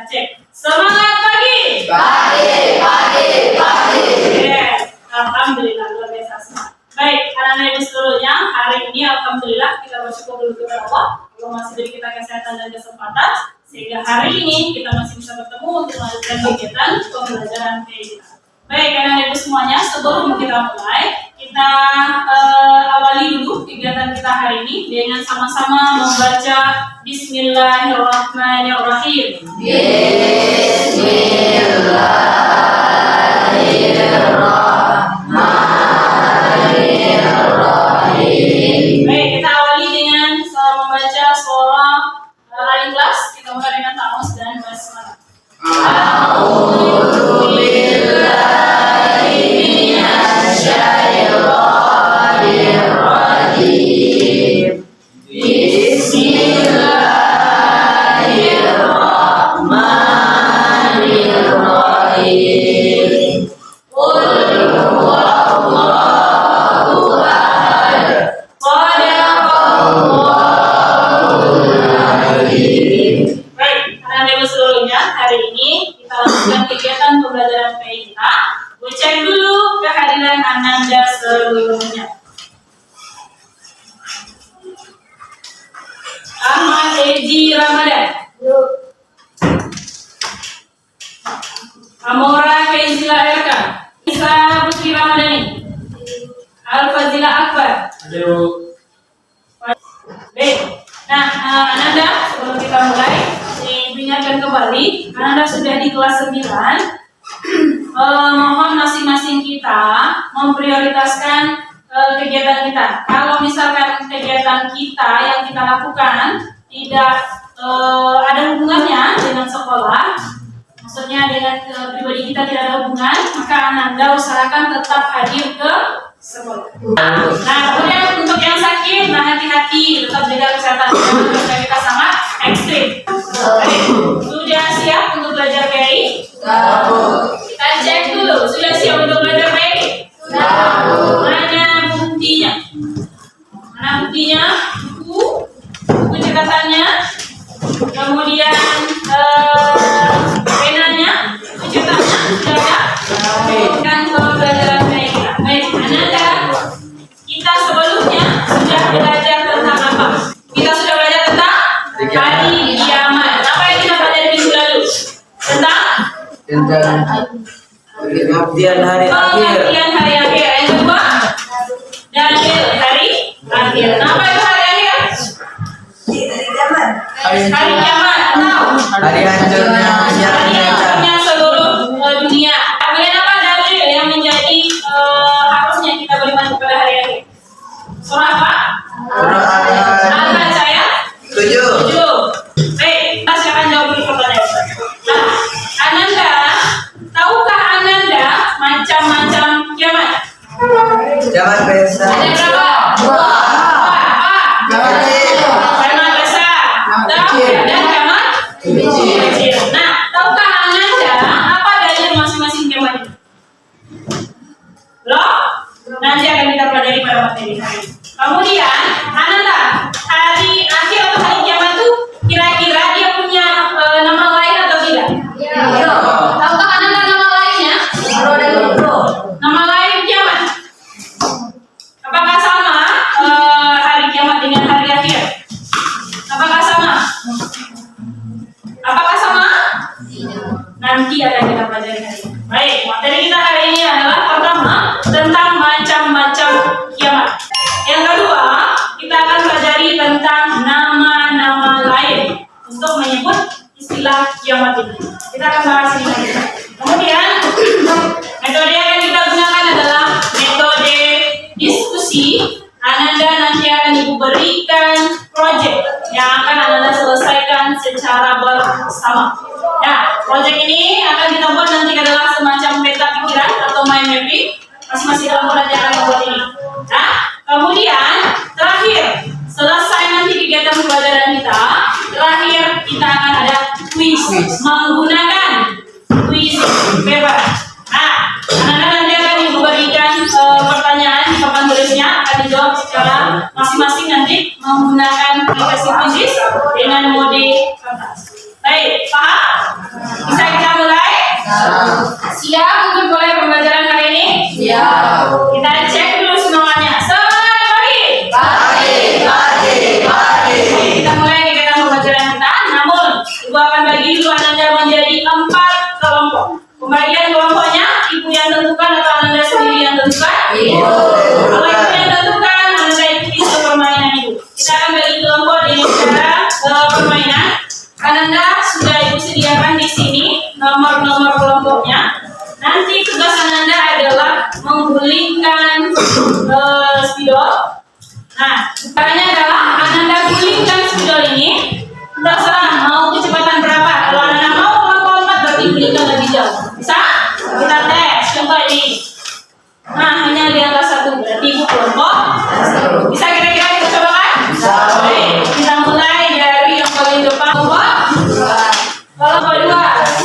cek. Semangat pagi. Pagi. Yes. Alhamdulillah luar biasa semangat. Baik, anak-anak ibu seluruhnya, hari ini alhamdulillah kita bersyukur dulu kepada Allah masih beri kita kesehatan dan kesempatan sehingga hari ini kita masih bisa bertemu untuk melanjutkan kegiatan pembelajaran PI. Baik, anak-anak ibu semuanya, sebelum kita mulai, kita awali dulu kegiatan kita hari ini dengan sama-sama membaca Bismillahirrahmanirrahim. Baik, kita awali dengan membaca surah Al-Ikhlas. Kita mulai dengan ta'awuz dan basmalah. Kegiatan pembelajaran PI kita, gue cek dulu kehadiran Ananda seluruhnya. Ahmad Eji Ramadan, Amora Keizila Erka, Isa Putri Ramadhani, Al-Fazila Akbar. Baik, nah Ananda sebelum kita mulai ingatkan kembali, Ananda sudah di kelas 9. Mohon masing-masing kita memprioritaskan kegiatan kita. Kalau misalkan kegiatan kita yang kita lakukan tidak ada hubungannya dengan sekolah, maksudnya dengan pribadi kita tidak ada hubungan, maka Ananda usahakan tetap hadir ke sekolah. Nah, kemudian untuk yang sakit, hati-hati, tetap jaga kesehatan. Karena kita sangat ekstrim. Baik, sudah siap untuk belajar PI? Kita cek dulu, sudah siap untuk belajar PI? Mana buktinya? Buku catatannya, kemudian penanya, buku catatannya sudah ada? Kan pembelajaran PI kita. Baik, Ananda, kita sebelumnya sudah belajar tentang apa? Kita sudah belajar tentang hari kiamat. Apa yang kita pelajari minggu lalu? Tentang Pengabdian hari akhir. Yang kedua, dalil hari akhir. Apa itu hari akhir? Hari kiamat atau Hari hancurnya seluruh dunia. Kemudian apa dalil yang menjadi harusnya kita beriman kepada hari akhir? Surah apa? Al-Anfal ayat 7. Baik, kita silakan jawab dulu pertanyaan. Nah, Ananda, tahukah Ananda macam-macam kiamat? Kiamat besar. Ada berapa? Kiamat besar, dan kiamat kecil. Nah, tahukah Ananda apa dalil masing-masing kiamat ini? Belum? Nanti akan kita pelajari pada materi hari ini. Kemudian, Ananda, hari akhir atau hari kiamat itu kira-kira dia punya nama lain atau tidak? Tahukah Ananda nama lainnya? Nama lain kiamat? Apakah sama hari kiamat dengan hari akhir? Apakah sama? Nanti akan kita pelajari hari ini. Baik, materi kita hari ini adalah pertama tentang macam-macam kiamat. Yang kedua, kita akan pelajari tentang nama-nama lain untuk menyebut istilah kiamat ini. Kita akan bahas ini lagi. Kemudian, metode yang akan kita gunakan adalah metode diskusi. Ananda nanti akan Ibu berikan proyek yang akan Ananda selesaikan secara bersama. Nah, proyek ini akan kita buat nanti adalah semacam peta pikiran atau mind mapping. Masing-masing dalam pelajaran membuat ini. Nah, kemudian terakhir, selesai nanti kegiatan pembelajaran kita, terakhir kita akan ada quiz menggunakan quiz paper. Nah, anak-anak nanti akan Ibu berikan pertanyaan di papan tulisnya, akan dijawab secara masing-masing nanti menggunakan aplikasi quiz dengan mode kertas. Baik, paham? Bisa kita mulai? Siap untuk mulai pembelajaran hari ini? Siap. Kita cek dulu semuanya. Selamat pagi. Pagi. Kita mulai kegiatan pembelajaran kita. Namun, Ibu akan bagi dulu Ananda menjadi 4 kelompok. Pembagian kelompoknya, Ibu yang tentukan atau Ananda sendiri yang tentukan? Ibu. Kalau Ibu yang tentukan, Ananda ikuti permainan Ibu. Kita akan bagi kelompok dengan cara permainan. Ananda sudah Ibu sediakan di sini nomor-nomor kelompoknya. Nanti tugas Ananda adalah menggulingkan spidol. Nah, caranya adalah Ananda gulingkan spidol ini. Terserah mau kecepatan berapa. Kalau Ananda mau lompat berarti gulingkan lebih jauh. Bisa? Kita tes. Contoh ini. Nah, hanya di angka 1 berarti Ibu kelompok. Bisa kira-kira kita coba kan? Oke, kita mulai dari yang paling depan. Kelompok 2.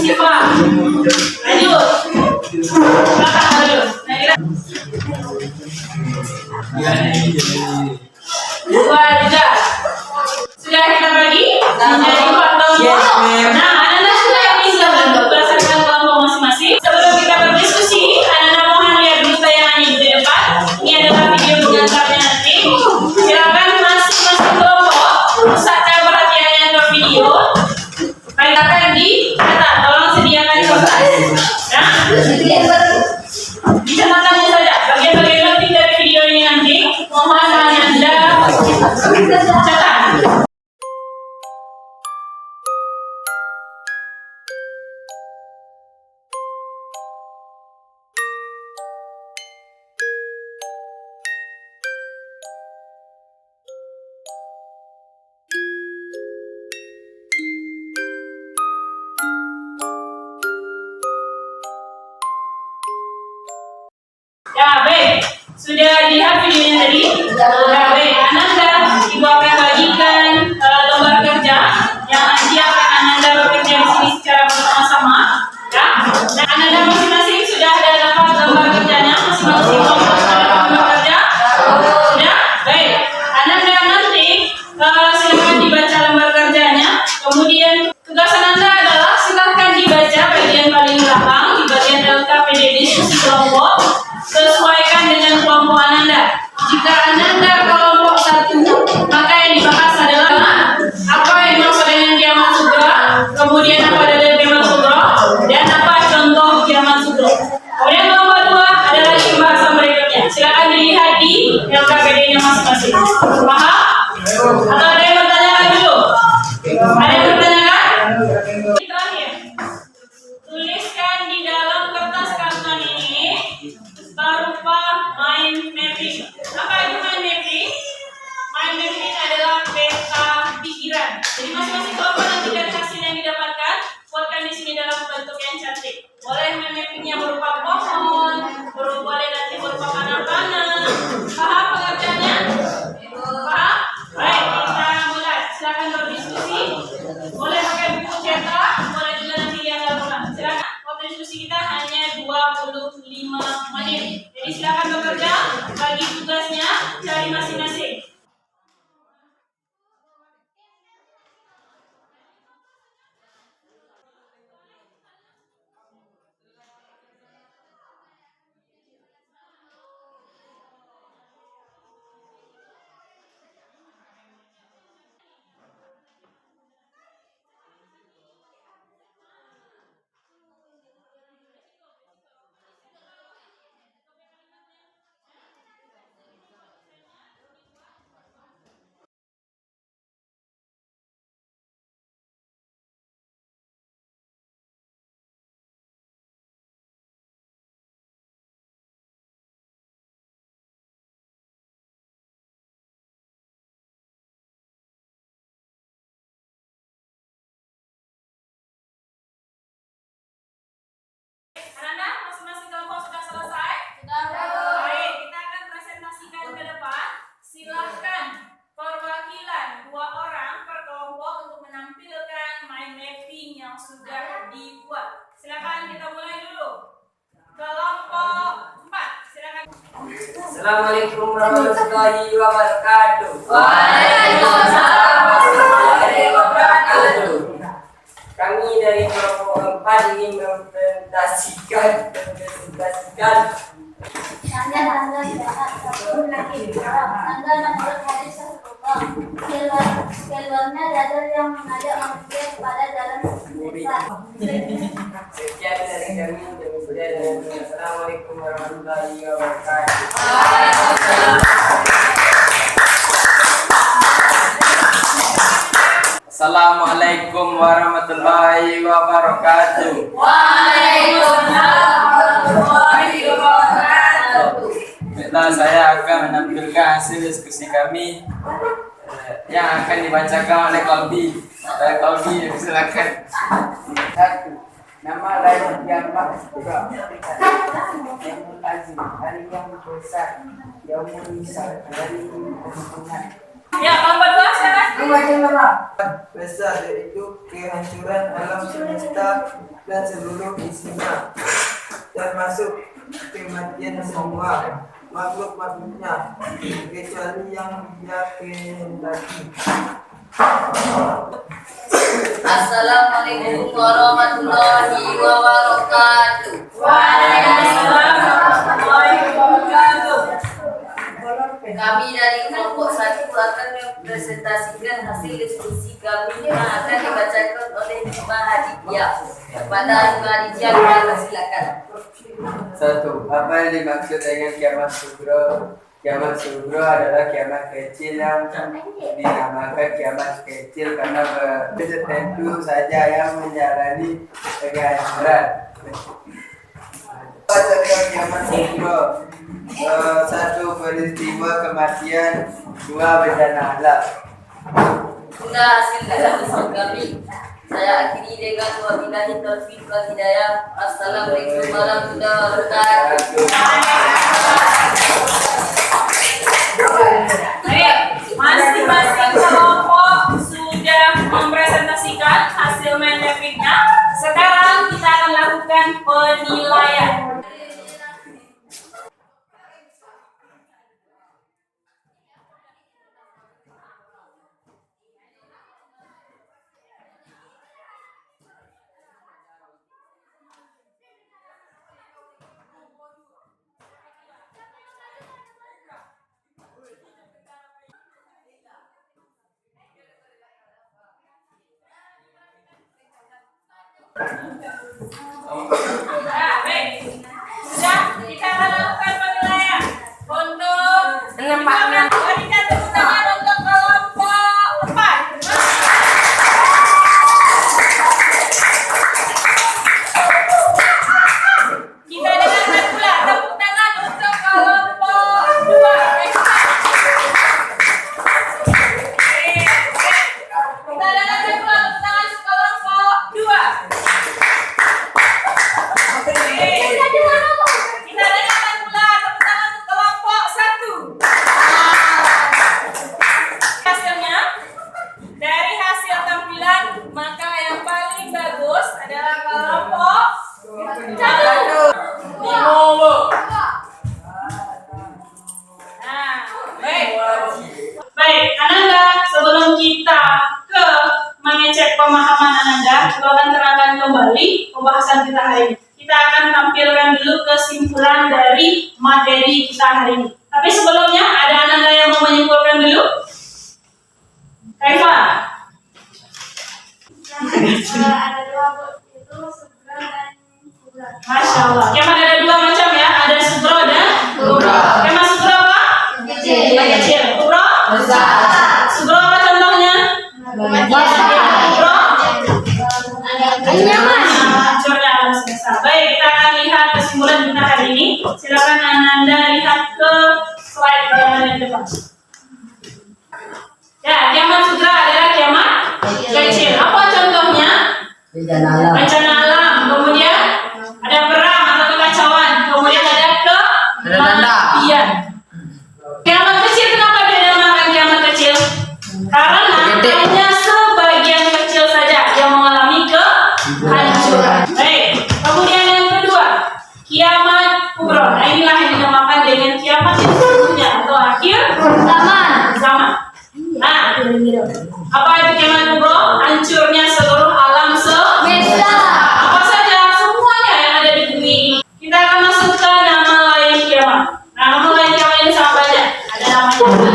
Siapa? Lanjut. Belakang lanjut. Nah, kira. 2, 3. Sudah kita bagi menjadi 4 kelompok. Yes, ma'am. Nah, Ananda sudah bisa bentuk berdasarkan kelompok masing-masing. Sebelum kita berdiskusi, Ananda mohon lihat dulu tayangan Ibu di depan. Ini adalah video pengantarnya nanti. Silakan masing-masing kelompok pusatkan perhatiannya ke video. Katakan di kata, tolong sediakan kertas. Ya, di catatannya saja. Bagian-bagian penting dari video ini nanti, mohon Ananda catat. Ya, baik. Sudah lihat videonya tadi? Ya, baik. Ananda, Ibu akan bagikan lembar kerja yang nanti akan Ananda bekerja di sini secara bersama-sama. Ya. Dan Ananda masing-masing sudah ada dapat lembar kerjanya, masing-masing kelompok sudah dapat lembar kerja. Sudah? Baik. Ananda nanti silakan dibaca lembar kerjanya. Kemudian tugas Ananda adalah silakan dibaca bagian paling belakang di bagian LKPD diskusi kelompok. Sesuaikan dengan kelompok Ananda. Jika Ananda kelompok 1, maka yang dibahas adalah apa yang dimaksud dengan kiamat sugra, kemudian apa dari kiamat sugra, dan apa contoh kiamat sugra. Kemudian kelompok 2 adalah pembahasan berikutnya. Silakan dilihat di LKPD-nya masing-masing. Paham? Atau ada yang bertanyakan dulu? Ada yang bertanyakan? Terakhir, tuliskan di dalam kertas karton ini berupa mind mapping. Apa itu mind mapping? Mind mapping adalah peta pikiran. Jadi masing-masing kelompok nanti dari hasil yang didapatkan buatkan di sini dalam bentuk yang cantik. Boleh mind mappingnya berupa pohon, boleh nanti berupa panah-panah. Paham pengertiannya? Paham? Baik, kita mulai. Silakan berdiskusi. Boleh pakai buku cetak, boleh juga nanti lihat dalam. Silakan. Waktu diskusi kita hanya 25 menit. Jadi silakan bekerja, bagi tugasnya, cari masing-masing. Ananda, masing-masing kelompok sudah selesai? Sudah. Baik, kita akan presentasikan ke depan. Silahkan perwakilan 2 orang per kelompok untuk menampilkan mind mapping yang sudah dibuat. Silakan kita mulai dulu. Kelompok 4, silakan. Assalamualaikum warahmatullahi wabarakatuh. Waalaikumsalam warahmatullahi wabarakatuh. Bapak ingin mempresentasikan Tanda-tanda jahat sabun lagi tanda nomor hadis Rasulullah keluarnya dajjal yang mengajak manusia kepada jalan sesat. sekian dari kami. Assalamualaikum warahmatullahi wabarakatuh. Assalamualaikum warahmatullahi wabarakatuh. Baiklah, saya akan menampilkan hasil diskusi kami yang akan dibacakan oleh Kolbi. Kolbi, silakan. Nama lain Jamak juga Yaumul Azim, hari yang besar, Yaumul Misal, hari kemenangan. Ya, nomor 2 silakan. Besar yaitu kehancuran alam semesta dan seluruh isinya, termasuk kematian semua makhluk-makhluknya kecuali yang dia kehendaki. Assalamualaikum warahmatullahi wabarakatuh. Waalaikumsalam warahmatullahi wabarakatuh. Kami dari kelompok 1 akan mempresentasikan hasil diskusi kami yang akan dibacakan oleh Mbak Hadiah. Kepada Mbak Hadiah, kita silakan. 1. Apa yang dimaksud dengan kiamat sugro? Kiamat sugro adalah kiamat kecil yang dinamakan kiamat kecil karena tentu saja yang menjalani kehancuran. Contoh kiamat sugro: 1. Peristiwa kematian, 2. Bencana alam. Sudah hasil diskusi kami. Saya akhiri dengan wabillahi taufiq wal hidayah. Assalamualaikum warahmatullahi wabarakatuh. Baik, masing-masing kelompok sudah mempresentasikan hasil main mappingnya. Sekarang kita akan lakukan penilaian. Baik, sudah kita akan lakukan penilaian untuk wanita tepuk tangan untuk kelompok 4. Kita dengarkan pula tepuk tangan untuk kelompok 2. Kita dengarkan pula tepuk tangan kelompok 2. Kita dengarkan pula tepuk tangan kelompok 1. Hasilnya, dari hasil tampilan, maka yang paling bagus adalah kelompok 1. Nah, baik, Ananda, sebelum kita ke mengecek pemahaman Ananda, kita akan terangkan kembali pembahasan kita hari ini. Kita akan tampilkan dulu kesimpulan dari materi kita hari ini. Tapi sebelumnya, ada Ananda yang mau menyimpulkan dulu? Kaifa? Ada dua itu sugro dan kubra. Masya Allah. Kiamat ada 2 macam ya. Ada sugro dan kubro. Kiamat sugro apa? Kecil. Kecil. Kubro? Besar. Sugro apa contohnya? Kubro? Hancurnya alam semesta. Baik, kita akan lihat kesimpulan kita hari ini. Silakan Ananda lihat ke slide yang depan. Ya, kiamat sugro adalah kiamat kecil. Apa contohnya? Bencana alam. Kemudian ada perang atau kekacauan. Kemudian ada kematian. Kiamat kecil, kenapa dia dinamakan kiamat kecil? Karena hanya sebagian kecil saja yang mengalami kehancuran. Baik. Kemudian yang kedua, kiamat kubro. Nah, inilah yang dinamakan dengan kiamat yang sesungguhnya atau akhir zaman. Nah, apa itu kiamat kubro? Hancurnya seluruh alam semesta. Apa saja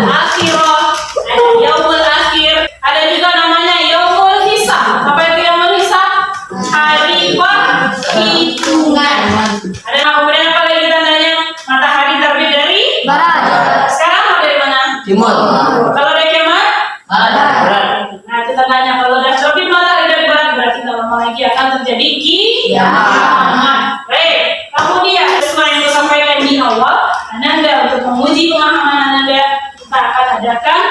akhirah, ada yaumul akhir, ada juga namanya yaumul hisab. Apa itu yaumul hisab? Hari perhitungan. Ada kemudian apa lagi tandanya? Matahari terbit dari barat. Sekarang mau dari mana? Timur. Kalau dari kiamat? Barat. Nah, itu tandanya kalau sudah terbit matahari dari barat berarti tak lama lagi akan terjadi kiamat. Baik. Kemudian sesuai yang disampaikan di awal, Ananda untuk menguji pemahaman Ananda kita akan adakan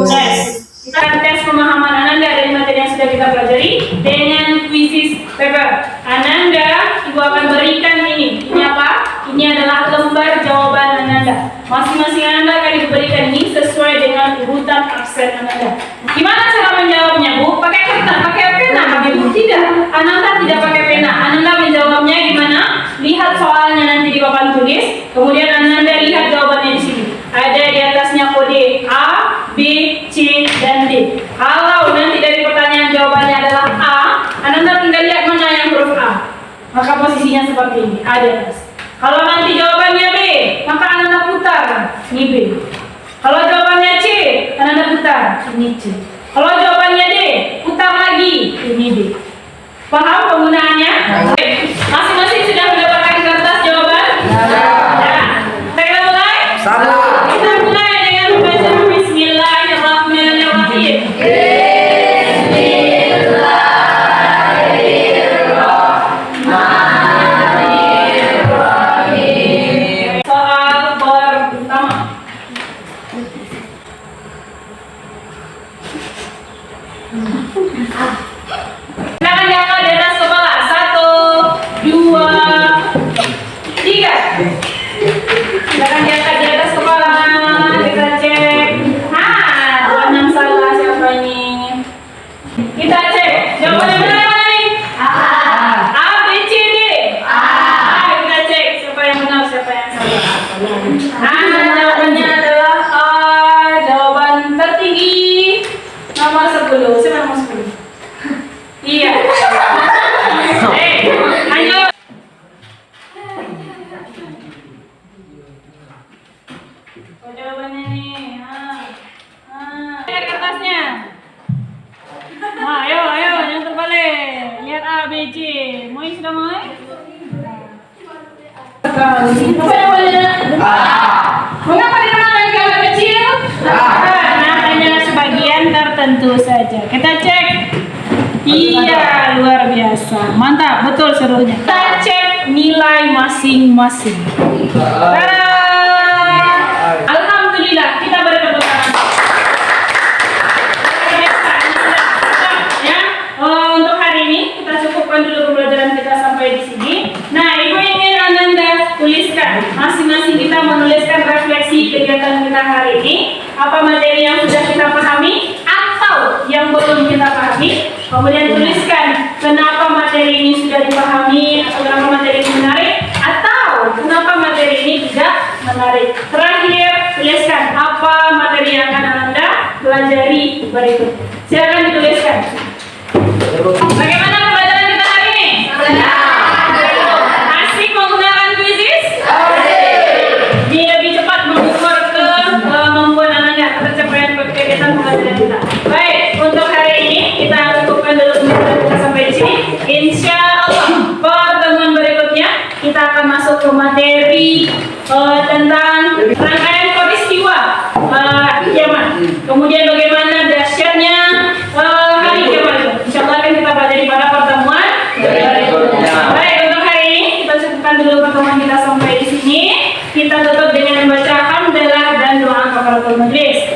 tes. Kita akan tes pemahaman Ananda dari materi yang sudah kita pelajari dengan quizzes paper. Ananda, Ibu akan berikan ini. Ini apa? Ini adalah lembar jawaban Ananda. Masing-masing Ananda akan diberikan ini sesuai dengan urutan absen Ananda. Gimana cara menjawabnya, Bu? Pakai kertas, pakai pena, pakai buku? Tidak. Ananda tidak pakai pena. Ananda menjawabnya gimana? Lihat soalnya nanti di papan tulis. Kemudian Ananda lihat jawabannya di sini. Ada di atasnya kode A, B, C, dan D. Kalau nanti dari pertanyaan jawabannya adalah A, Ananda tinggal lihat mana yang huruf A. Maka posisinya seperti ini, A di atas. Kalau nanti jawabannya B, maka Ananda putar, ini B. Kalau jawabannya C, Ananda putar, ini C. Kalau jawabannya D, putar lagi, ini D. Paham penggunaannya? Masing-masing sudah mendapatkan kertas jawaban? Ya. Kita mulai? Kita mulai dengan membaca Bismillahirrahmanirrahim. Soal pertama. Silakan diangkat di atas kepala. 1, 2, 3. Silakan diangkat di atas kepala. Kita cek. Jawaban salah siapa ini? Kita cek. Jawabannya benar yang mana nih? A, B, C, D. Kita cek siapa yang benar, siapa yang salah. Jawabannya adalah A. Jawaban tertinggi nomor 10. Siapa nomor 10? Iya. Lanjut. Oh, jawabannya nih. Lihat kertasnya. Ayo, jangan terbalik. Lihat A, B, C. Moi sudah moi? Apa jawabannya? Mengapa dinamakan gambar kecil? Namanya sebagian tertentu saja. Kita cek. Iya, luar biasa. Mantap, betul seluruhnya. Kita cek nilai masing-masing. Alhamdulillah, kita beri tepuk tangan. Ya, untuk hari ini kita cukupkan dulu pembelajaran kita sampai di sini. Nah, Ibu ingin Ananda tuliskan. Masing-masing kita menuliskan refleksi kegiatan kita hari ini. Apa materi yang sudah kita pahami atau yang belum kita pahami. Kemudian tuliskan kenapa materi ini sudah dipahami, atau kenapa materi ini menarik, atau kenapa materi ini tidak menarik. Terakhir, tuliskan apa materi yang akan Anda pelajari berikut. Silakan dituliskan. Bagaimana pembelajaran kita hari ini? Asik menggunakan quizzes? Dia lebih cepat mengukur kemampuan Anda, ketercapaian kegiatan pembelajaran kita. Baik, untuk hari ini kita cukupkan dulu pembelajaran kita sampai di sini. Insya Allah pertemuan berikutnya kita akan masuk ke materi tentang rangkaian peristiwa kiamat. Kemudian bagaimana dahsyatnya hari kiamat itu. Insya Allah akan kita pelajari pada pertemuan berikutnya. Baik, untuk hari ini kita cukupkan dulu pertemuan kita sampai di sini. Kita tutup dengan membaca hamdalah dan doa kafaratul majlis.